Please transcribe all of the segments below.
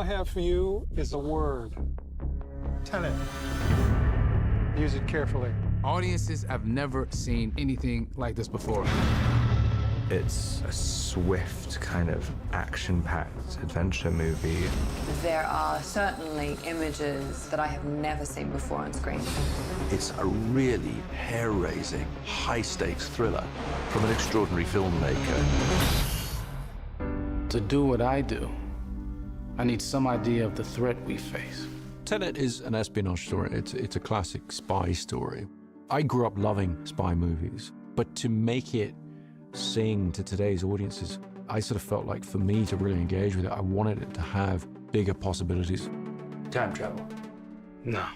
I have for you is a word. Tenet. Use it carefully. Audiences have never seen anything like this before. It's a swift, kind of action-packed adventure movie. There are certainly images that I have never seen before on screen. It's a really hair-raising, high-stakes thriller from an extraordinary filmmaker. To do what I do, I need some idea of the threat we face. Tenet is an espionage story. It's a classic spy story. I grew up loving spy movies, but to make it sing to today's audiences, I sort of felt like for me to really engage with it, I wanted it to have bigger possibilities. Time travel? No.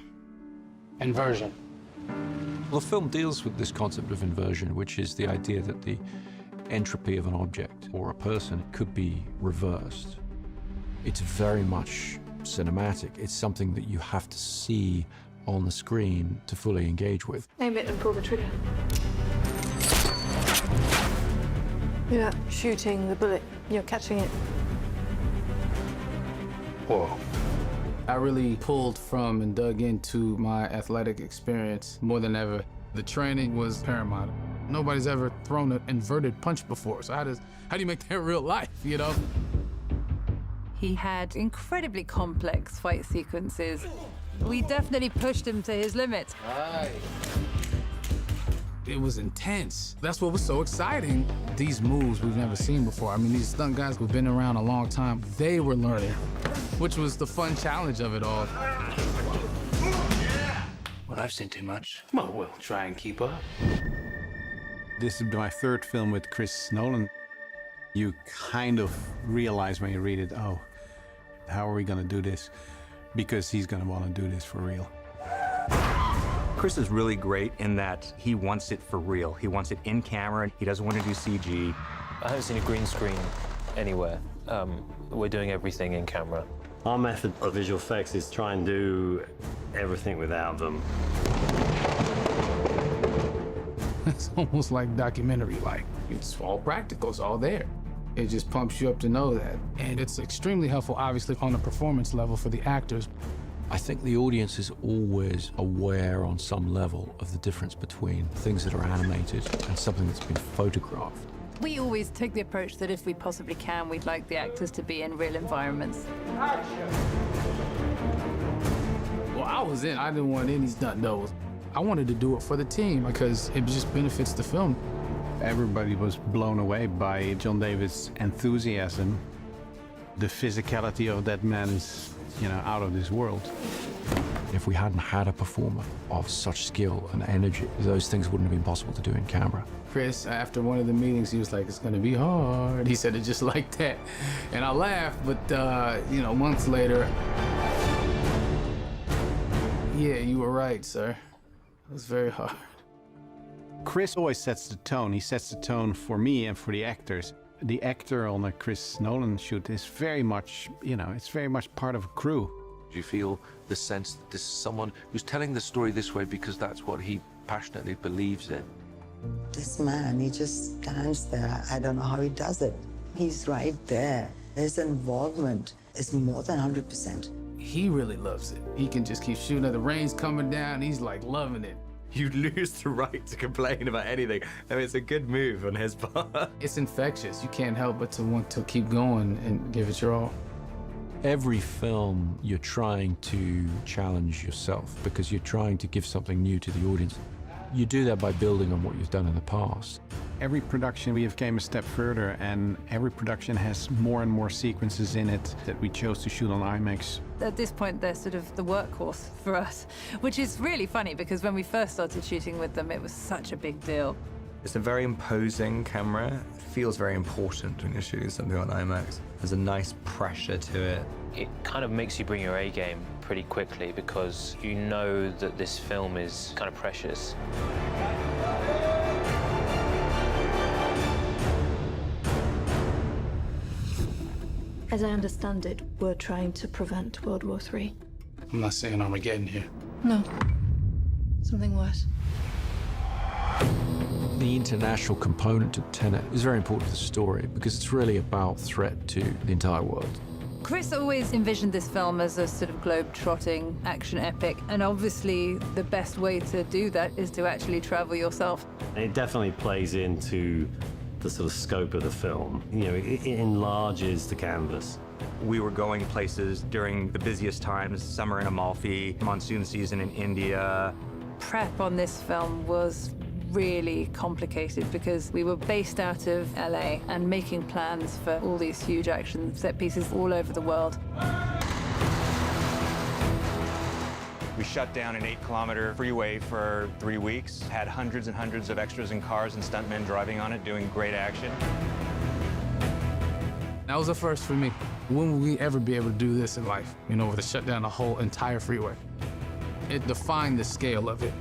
Inversion? Well, the film deals with this concept of inversion, which is the idea that the entropy of an object or a person could be reversed. It's very much cinematic. It's something that you have to see on the screen to fully engage with. Aim it and pull the trigger. You're not shooting the bullet, you're catching it. Whoa. I really pulled from and dug into my athletic experience more than ever. The training was paramount. Nobody's ever thrown an inverted punch before, so how do you make that real life, you know? He had incredibly complex fight sequences. We definitely pushed him to his limits. Right. It was intense. That's what was so exciting. These moves we've never seen before. I mean, these stunt guys who've been around a long time, they were learning, which was the fun challenge of it all. Well, I've seen too much. Well, we'll try and keep up. This is my third film with Chris Nolan. You kind of realize when you read it, oh, how are we gonna do this? Because he's gonna wanna do this for real. Chris is really great in that he wants it for real. He wants it in camera. He doesn't want to do CG. I haven't seen a green screen anywhere. We're doing everything in camera. Our method of visual effects is try and do everything without them. It's almost like documentary-like. It's all practical, it's all there. It just pumps you up to know that. And it's extremely helpful, obviously, on a performance level for the actors. I think the audience is always aware on some level of the difference between things that are animated and something that's been photographed. We always take the approach that if we possibly can, we'd like the actors to be in real environments. Well, I was in. I didn't want any stunt doubles. I wanted to do it for the team because it just benefits the film. Everybody was blown away by John David's enthusiasm. The physicality of that man is, you know, out of this world. If we hadn't had a performer of such skill and energy, those things wouldn't have been possible to do in camera. Chris, after one of the meetings, he was like, it's gonna be hard. He said it just like that. And I laughed, but, you know, months later, yeah, you were right, sir. It was very hard. Chris always sets the tone. He sets the tone for me and for the actors. The actor on a Chris Nolan shoot is very much, you know, it's very much part of a crew. Do you feel the sense that this is someone who's telling the story this way because that's what he passionately believes in? This man, he just stands there. I don't know how he does it. He's right there. His involvement is more than 100%. He really loves it. He can just keep shooting. The rain's coming down. He's like loving it. You lose the right to complain about anything. I mean, it's a good move on his part. It's infectious. You can't help but to want to keep going and give it your all. Every film, you're trying to challenge yourself because you're trying to give something new to the audience. You do that by building on what you've done in the past. Every production we have came a step further, and every production has more and more sequences in it that we chose to shoot on IMAX. At this point, they're sort of the workhorse for us, which is really funny because when we first started shooting with them, it was such a big deal. It's a very imposing camera. It feels very important when you're shooting something on IMAX. There's a nice pressure to it. It kind of makes you bring your A game pretty quickly because you know that this film is kind of precious. As I understand it, we're trying to prevent World War III. I'm not saying Armageddon here. No. Something worse. The international component to Tenet is very important to the story because it's really about threat to the entire world. Chris always envisioned this film as a sort of globe-trotting action epic, and obviously the best way to do that is to actually travel yourself. It definitely plays into the sort of scope of the film. You know, it enlarges the canvas. We were going places during the busiest times, summer in Amalfi, monsoon season in India. Prep on this film was really complicated because we were based out of LA and making plans for all these huge action set pieces all over the world. We shut down an 8-kilometer freeway for 3 weeks, had hundreds and hundreds of extras and cars and stuntmen driving on it, doing great action. That was a first for me. When will we ever be able to do this in life? You know, to shut down a whole entire freeway. It defined the scale of it.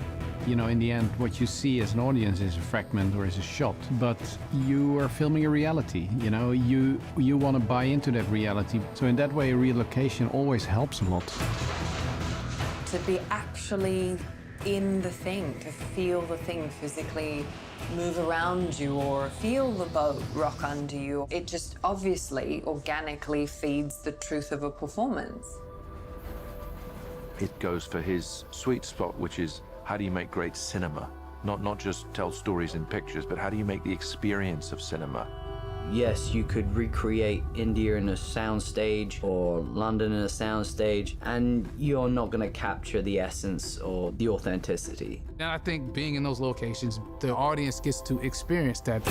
You know, in the end, what you see as an audience is a fragment or is a shot, but you are filming a reality, you know? You want to buy into that reality. So in that way, relocation always helps a lot. To be actually in the thing, to feel the thing physically move around you or feel the boat rock under you, it just obviously, organically feeds the truth of a performance. It goes for his sweet spot, which is how do you make great cinema? Not just tell stories in pictures, but how do you make the experience of cinema? Yes, you could recreate India in a soundstage or London in a soundstage, and you're not going to capture the essence or the authenticity. And I think being in those locations, the audience gets to experience that.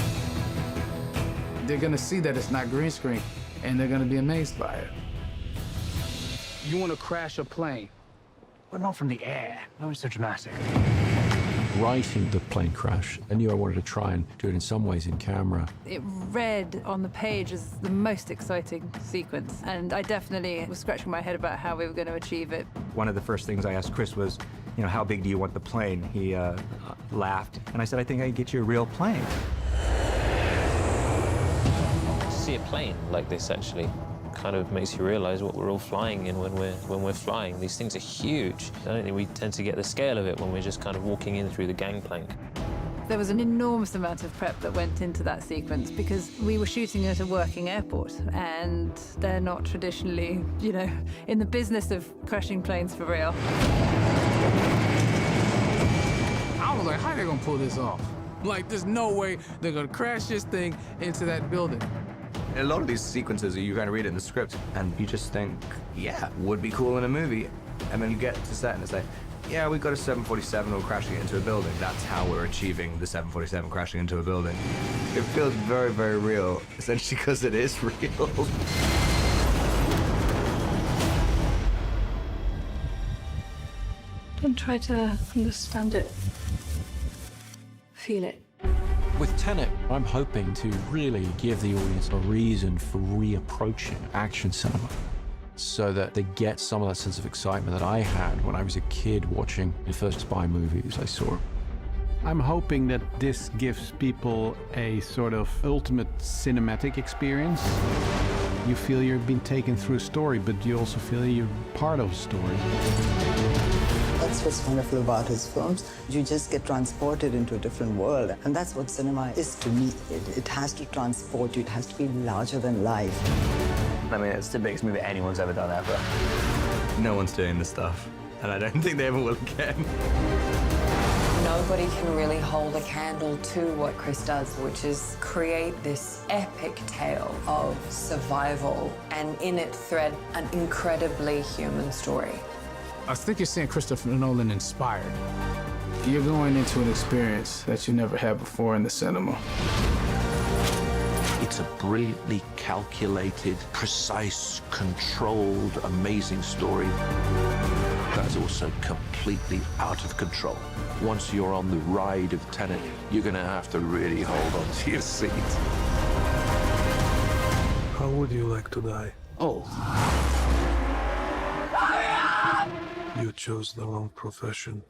They're going to see that it's not green screen, and they're going to be amazed by it. You want to crash a plane, But not from the air. That was so dramatic. Writing the plane crash, I knew I wanted to try and do it in some ways in camera. It read on the page as the most exciting sequence, and I definitely was scratching my head about how we were going to achieve it. One of the first things I asked Chris was, you know, how big do you want the plane? He laughed, and I said, I think I can get you a real plane. To see a plane like this actually kind of makes you realize what we're all flying in when we're flying. These things are huge. I don't think we tend to get the scale of it when we're just kind of walking in through the gangplank. There was an enormous amount of prep that went into that sequence because we were shooting at a working airport, and they're not traditionally, you know, in the business of crashing planes for real. I was like, how are they gonna pull this off? Like, there's no way they're gonna crash this thing into that building. A lot of these sequences, you kind of read it in the script, and you just think, yeah, would be cool in a movie. And then you get to set and it's like, yeah, we've got a 747, we're crashing it into a building. That's how we're achieving the 747 crashing into a building. It feels very, very real, essentially because it is real. Don't try to understand it. Feel it. With Tenet, I'm hoping to really give the audience a reason for reapproaching action cinema so that they get some of that sense of excitement that I had when I was a kid watching the first spy movies I saw. I'm hoping that this gives people a sort of ultimate cinematic experience. You feel you've been taken through a story, but you also feel you're part of a story. That's what's wonderful about his films. You just get transported into a different world. And that's what cinema is to me. It has to transport you. It has to be larger than life. I mean, it's the biggest movie anyone's ever done ever. No one's doing this stuff, and I don't think they ever will again. Nobody can really hold a candle to what Chris does, which is create this epic tale of survival and in it thread an incredibly human story. I think you're seeing Christopher Nolan inspired. You're going into an experience that you never had before in the cinema. It's a brilliantly calculated, precise, controlled, amazing story that's also completely out of control. Once you're on the ride of Tenet, you're going to have to really hold on to your seat. How would you like to die? Oh. You chose the wrong profession.